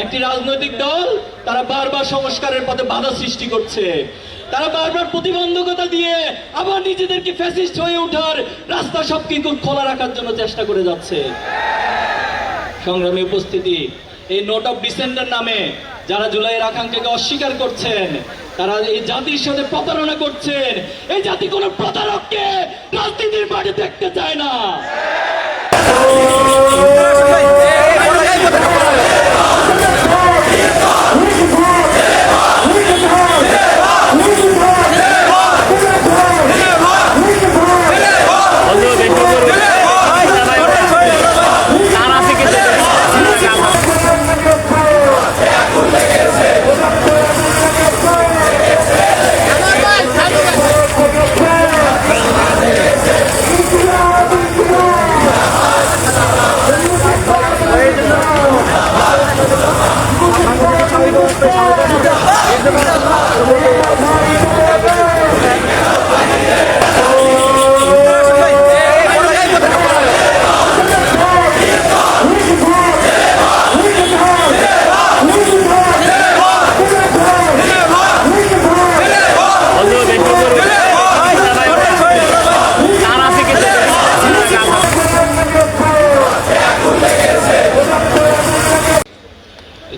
একটি রাজনৈতিক দল তারা বারবার সংস্কারের পথে বাধা সৃষ্টি করছে, তারা বারবার প্রতিবন্ধকতা দিয়ে আবার নিজেদেরকে ফ্যাসিস্ট হয়ে ওঠার রাস্তা সব কিন্তু খোলা রাখার জন্য চেষ্টা করে যাচ্ছে। সংগ্রামী উপস্থিতি, এই নোট অফ ডিসেন্টের নামে যারা জুলাইয়ের আকাঙ্ক্ষাকে অস্বীকার করছেন, তারা এই জাতির সাথে প্রতারণা করছেন। এই জাতি কোন প্রতারককে রাজনীতির মাঠে দেখতে চায় না।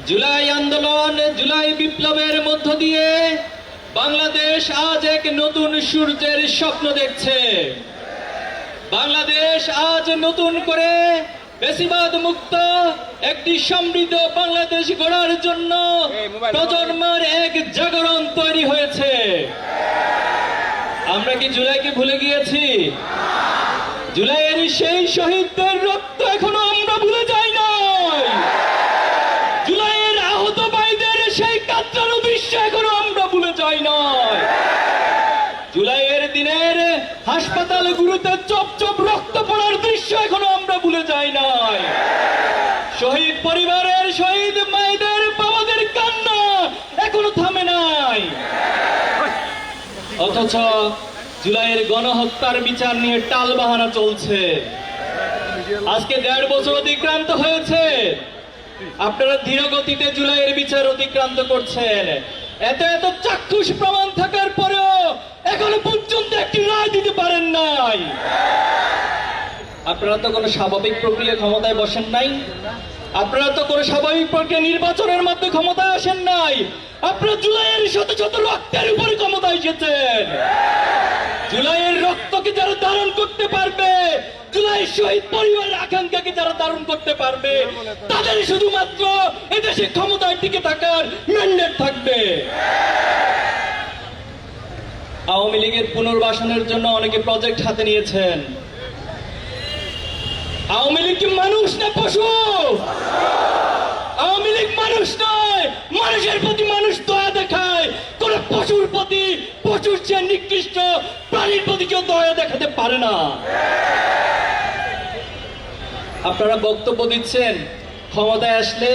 জুলাই আন্দোলন, জুলাই বিপ্লবের মধ্য দিয়ে বাংলাদেশ আজ এক নতুন সূর্যের স্বপ্ন দেখছে। বাংলাদেশ আজ নতুন করে বেশিবাদ মুক্ত একটি সমৃদ্ধ বাংলাদেশ গড়ার জন্য প্রজন্মের এক জাগরণ তৈরি হয়েছে। আমরা কি জুলাইকে ভুলে গিয়েছি? জুলাইয়ের সেই শহীদদের রক্ত এখনো আমরা ভুলে যাই নাই। জুলাইয়ের আহত ভাইদের সেই কাতরানো দৃশ্য এখনো আমরা ভুলে যাই নাই। জুলাইয়ের দিনের হাসপাতালগুলোতে চপ চপ রক্ত পড়ার দৃশ্য এখনো আমরা ভুলে যাই নাই। শহীদ পরিবারের, শহীদ মায়েদের, বাবাদের কান্না এখনো থামে নাই। অথচ জুলাইয়ের গণহত্যার বিচার নিয়ে টালবাহানা চলছে। আজকে 1.5 বছর অতিক্রান্ত হয়েছে, আপনারা ধীর গতিতে জুলাইয়ের বিচার অতিক্রান্ত করছেন। এত এত চাক্ষুষ প্রমাণ থাকার পরেও এখনো পর্যন্ত একটি রায় দিতে পারেন নাই। আপনারা তো কোনো স্বাভাবিক প্রক্রিয়া ক্ষমতায় বসেন নাই, আপনারা তো কোনো স্বাভাবিক প্রক্রিয়া নির্বাচনের মাধ্যমে ক্ষমতায় আসেন নাই। আপনারা জুলাইয়ের শত শত রক্তের উপরে ক্ষমতায় এসেছেন। জুলাইয়ের রক্তকে যারা ধারণ করতে পারবে, জুলাই শহীদ পরিবারের আকাঙ্ক্ষাকে যারা ধারণ করতে পারবে, তাদের শুধুমাত্র এদেশে ক্ষমতায় টিকে থাকার ম্যান্ডেট থাকবে। আওয়ামী লীগের পুনর্বাসনের জন্য অনেকে প্রজেক্ট হাতে নিয়েছেন। আওয়ামী লীগ কি মানুষ না পশু? আওয়ামী লীগ মানুষ নয়, মানুষের প্রতি মানুষ দয়া দেখায়। কোন পশুর প্রতি, পশুর চেয়ে নিকৃষ্ট প্রাণীর প্রতি কেউ দয়া দেখাতে পারে না। আপনারা বক্তব্য দিচ্ছেন ক্ষমতায় আসলে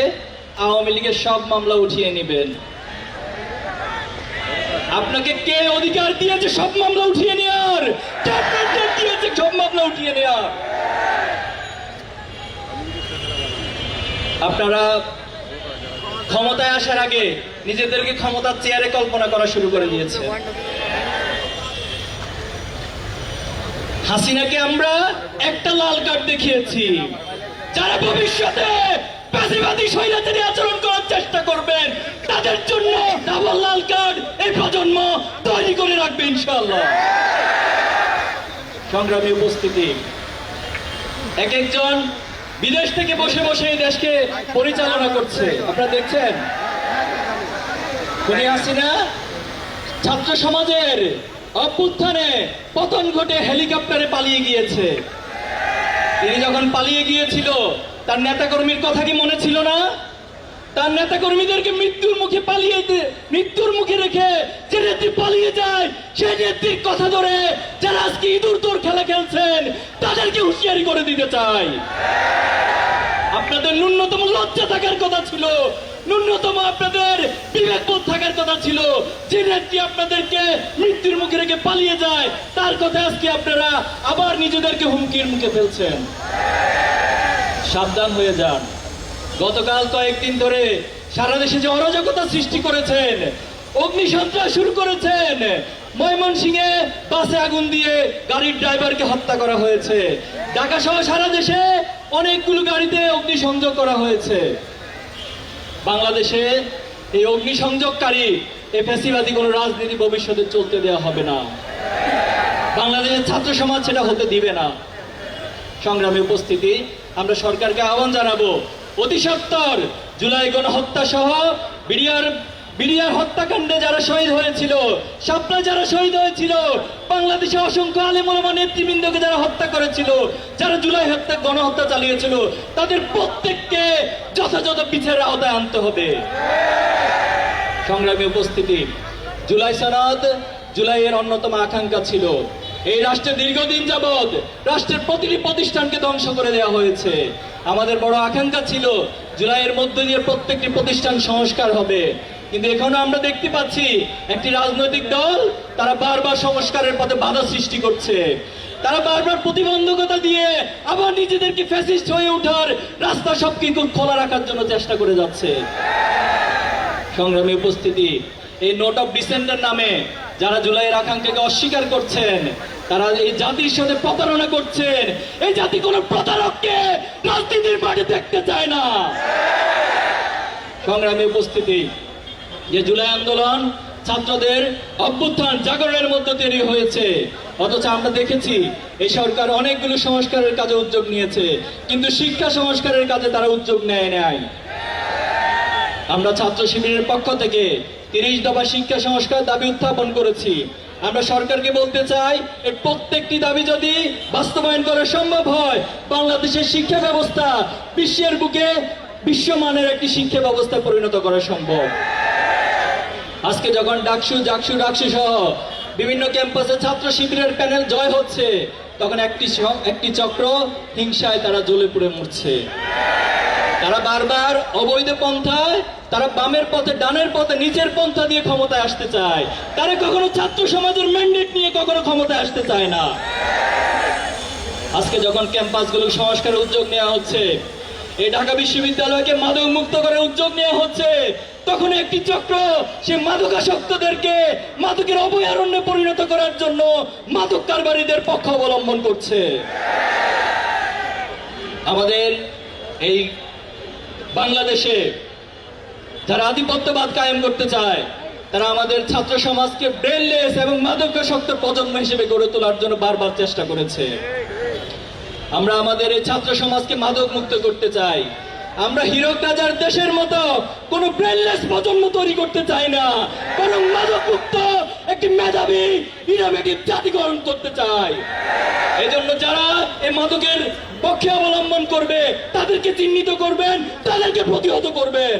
আওয়ামী লীগের সব মামলা উঠিয়ে নেবেন। আপনাকে কে অধিকার দিয়েছে সব মামলা উঠিয়ে নেওয়ার? কে আপনাদের দিয়েছে সব মামলা উঠিয়ে নেওয়ার? আপনারা ক্ষমতায় আসার আগে নিজেদেরকে ক্ষমতার চেয়ারে কল্পনা করা শুরু করে দিয়েছে। হাসিনাকে আমরা একটা লাল কার্ড দেখিয়েছি। যারা ভবিষ্যতে ফ্যাসিবাদী স্বৈরাচারী আচরণ করার চেষ্টা করবেন, তাদের জন্য ডাবল লাল কার্ড এই প্রজন্ম তৈরি করে রাখবে ইনশাআল্লাহ। সংগ্রামী উপস্থিতি, এক একজন বিদেশ থেকে বসে বসে এই দেশকে পরিচালনা করছে। আপনারা দেখছেন খুনি হাসিনা ছাত্র সমাজের অভ্যুত্থানে পতন ঘটে হেলিকপ্টারে পালিয়ে গিয়েছে। তিনি যখন পালিয়ে গিয়েছিল তার নেতাকর্মীর কথা কি মনে ছিল না? তার নেতাকর্মীদেরকে মৃত্যুর মুখে রেখে যে নেত্রী পালিয়ে যায়, সেই নেত্রীর কথা ধরে যারা আজকে ইঁদুর দৌড় খেলা খেলছেন তাদেরকে হুঁশিয়ারি করে দিতে চাই। আপনাদের ন্যূনতম লজ্জা থাকার কথা ছিল, ন্যূনতম আপনাদের বিবেকবোধ থাকার কথা ছিল। যে নেত্রী আপনাদেরকে মৃত্যুর মুখে রেখে পালিয়ে যায়, তার কথা আজকে আপনারা আবার নিজেদেরকে হুমকির মুখে ফেলছেন। সাবধান হয়ে যান। গতকাল কয়েকদিন ধরে সারা দেশে যে অরাজকতা সৃষ্টি করেছেন, অগ্নিসন্ত্রাস শুরু করেছেন, ময়মনসিংহে বাসে আগুন দিয়ে গাড়ির ড্রাইভারকে হত্যা করা হয়েছে, ঢাকা সহ সারা দেশে অনেকগুলো গাড়িতে অগ্নিসংযোগ করা হয়েছে। বাংলাদেশে এই অগ্নিসংযোগকারী এই ফ্যাসিবাদী কোনো রাজনীতি ভবিষ্যতে চলতে দেওয়া হবে না। বাংলাদেশের ছাত্র সমাজ সেটা হতে দিবে না। সংগ্রামী উপস্থিতি, আমরা সরকারকে আহ্বান জানাবো, অতি সত্বর জুলাই গণহত্যা সহ বিডিআর হত্যাকাণ্ডে যারা শহীদ হয়েছিল, শাপলা যারা শহীদ হয়েছিল, বাংলাদেশে অসংখ্য আলেম ওলামা নেতৃবৃন্দকে যারা হত্যা করেছিল, যারা জুলাই গণহত্যা চালিয়েছিল, তাদের প্রত্যেককে যথাযথ বিচারের আওতায় আনতে হবে। সংগ্রামী উপস্থিতি, জুলাই সনদ জুলাইয়ের অন্যতম আকাঙ্ক্ষা ছিল। এই রাষ্ট্রে দীর্ঘদিন যাবৎ রাষ্ট্রের প্রতিটি প্রতিষ্ঠানকে ধ্বংস করে দেওয়া হয়েছে। আমাদের বড় আকাঙ্ক্ষা ছিল জুলাইয়ের মধ্য দিয়ে প্রত্যেকটি প্রতিষ্ঠান সংস্কার হবে, কিন্তু এখনো আমরা দেখতে পাচ্ছি একটি রাজনৈতিক দল তারা বারবার সংস্কারের পথে বাধা সৃষ্টি করছে। তারা বারবার প্রতিবন্ধকতা দিয়ে আবার নিজেদেরকে ফ্যাসিস্ট হয়ে ওঠার রাস্তা সবকিছু খোলা রাখার জন্য চেষ্টা করে যাচ্ছে। সংগ্রামী উপস্থিতি, এই নোট অফ ডিসেন্টের নামে যারা জুলাইয়ের আকাঙ্ক্ষাকে অস্বীকার করছেন, তারা এই জাতির সাথে প্রতারণা করছেন। এই জাতি কোনো প্রতারককে রাজনীতির মাঠে দেখতে চায় না। সংগ্রামী উপস্থিতি, যে জুলাই আন্দোলন ছাত্রদের অভ্যুত্থান জাগরণের মধ্যে তৈরি হয়েছে, অথচ আমরা দেখেছি এই সরকার অনেকগুলো সংস্কারের কাজে উদ্যোগ নিয়েছে, কিন্তু শিক্ষা সংস্কারের কাজে তারা উদ্যোগ নেয় নাই। আমরা ছাত্র শিবিরের পক্ষ থেকে 30 দফা শিক্ষা সংস্কার দাবি উত্থাপন করেছি। আমরা সরকারকে বলতে চাই, এর প্রত্যেকটি দাবি যদি বাস্তবায়ন করা সম্ভব হয়, বাংলাদেশের শিক্ষা ব্যবস্থা বিশ্বের বুকে বিশ্বমানের একটি শিক্ষা ব্যবস্থা পরিণত করা সম্ভব। আজকে যখন ডাকসু সহ বিভিন্ন ক্যাম্পাসে ছাত্র শিবিরের প্যানেল জয় হচ্ছে, তখন একটি চক্র হিংসায় তারা জ্বলে পুড়ে মরছে। তারা বারবার অবৈধ পন্থায়, তারা বামের পথে, ডানের পথে, নিচের পন্থা দিয়ে ক্ষমতায় আসতে চায়। তারা কখনো ছাত্র সমাজের ম্যান্ডেট নিয়ে কখনো ক্ষমতায় আসতে চায় না। আজকে যখন ক্যাম্পাসগুলো সংস্কারের উদ্যোগ নেওয়া হচ্ছে, এই ঢাকা বিশ্ববিদ্যালয়কে মাদক মুক্ত করার উদ্যোগ নেওয়া হচ্ছে, তখন একটি চক্র সে মাদকাসক্তদেরকে মাদকের অভয়ারণ্যে পরিণত করার জন্য মাদক কারবারিদের পক্ষ অবলম্বন করছে। আমাদের এই বাংলাদেশে যারা আধিপত্যবাদ কায়েম করতে চায়, তারা আমাদের ছাত্র সমাজকে ব্রেনলেস এবং মাদকাসক্ত প্রজন্ম হিসেবে গড়ে তোলার জন্য বারবার চেষ্টা করেছে। আমরা আমাদের এই ছাত্র সমাজকে মাদক মুক্ত করতে চাই। আমরা হীরক রাজার দেশের মতো কোন ব্রেনলেস প্রজন্ম তৈরি করতে চাই না, বরং মাদক মুক্ত একটি মেধাবী ইনোভেটিভ জাতি গঠন করতে চাই। এই জন্য যারা এই মাদকের পক্ষে অবলম্বন করবে, তাদেরকে চিহ্নিত করবেন, তাদেরকে প্রতিহত করবেন।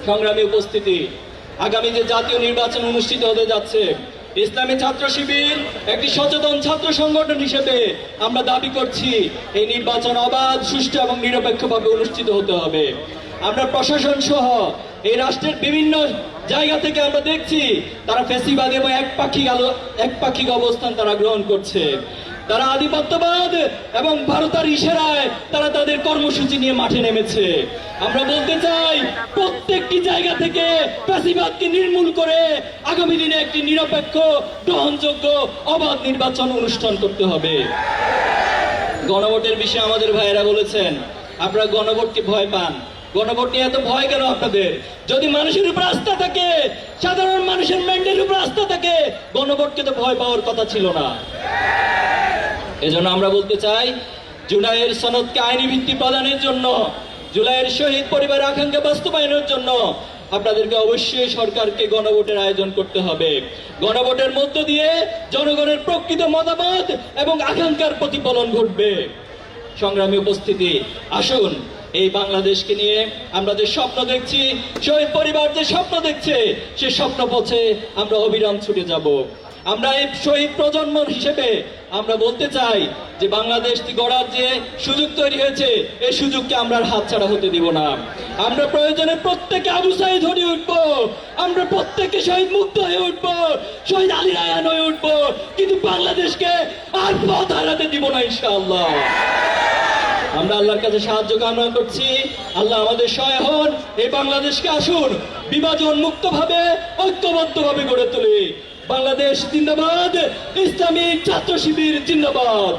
সংগ্রামী উপস্থিতি, আগামী যে জাতীয় নির্বাচন অনুষ্ঠিত হতে যাচ্ছে, ইসলামী ছাত্র শিবির একটি সচেতন ছাত্র সংগঠন হিসেবে আমরা দাবি করছি এই নির্বাচন অবাধ, সুষ্ঠু এবং নিরপেক্ষভাবে অনুষ্ঠিত হতে হবে। আমরা প্রশাসন সহ এই রাষ্ট্রের বিভিন্ন জায়গা থেকে আমরা দেখছি তারা ফ্যাসিবাদী এবং একপাক্ষিক অবস্থান তারা গ্রহণ করছে। তারা আধিপত্যবাদ এবং ভারতের ইশারায় তারা তাদের কর্মসূচি নিয়ে মাঠে নেমেছে। আমরা বলতে চাই, প্রত্যেকটি জায়গা থেকে ফ্যাসিবাদকে নির্মূল করে আগামী দিনে একটি নিরপেক্ষ, গ্রহণযোগ্য, অবাধ নির্বাচন অনুষ্ঠান করতে হবে। গণভোটের বিষয়ে আমাদের ভাইয়েরা বলেছেন, আপনারা গণভোটকে ভয় পান। গণভোট নিয়ে এত ভয় কেন আপনাদের? যদি মানুষের উপর আস্থা থাকে, সাধারণ মানুষের ম্যান্ডেটের উপর আস্থা থাকে, গণভোটকে তো ভয় পাওয়ার কথা ছিল না। এজন্য আমরা বলতে চাই, জুলাইয়ের সনদকে আইনি ভিত্তি প্রদানের জন্য, জুলাইয়ের শহীদ পরিবারের আকাঙ্ক্ষা বাস্তবায়নের জন্য আপনাদেরকে অবশ্যই সরকারকে গণভোটের আয়োজন করতে হবে। গণভোটের মধ্য দিয়ে জনগণের প্রকৃত মতামত এবং আকাঙ্ক্ষার প্রতিফলন ঘটবে। সংগ্রামী উপস্থিতি, আসুন এই বাংলাদেশকে নিয়ে আমরা যে স্বপ্ন দেখছি, শহীদ পরিবার যে স্বপ্ন দেখছে, সে স্বপ্ন পথে আমরা অবিরাম ছুটে যাব। আমরা এই শহীদ প্রজন্ম হিসেবে আমরা বলতে চাই যে বাংলাদেশ গড়ার যে সুযোগ তৈরি হয়েছে, এই সুযোগকে আমরা হাতছাড়া হতে দিব না। আমরা প্রয়োজনে প্রত্যেকে আবু সাঈদ হয়ে উঠবো, আমরা প্রত্যেকে শহীদ মুক্ত হয়ে উঠবো, শহীদ আলী রায়হান হয়ে উঠবো, কিন্তু বাংলাদেশকে আর পথ হারাতে দিব না ইনশাআল্লাহ। আমরা আল্লাহর কাছে সাহায্য কামনা করছি। আল্লাহ আমাদের সহায় হন, এই বাংলাদেশকে আসুন বিভাজন মুক্ত ভাবে ঐক্যবদ্ধ ভাবে গড়ে তুলি। বাংলাদেশ জিন্দাবাদ, ইসলামী ছাত্র শিবির জিন্দাবাদ।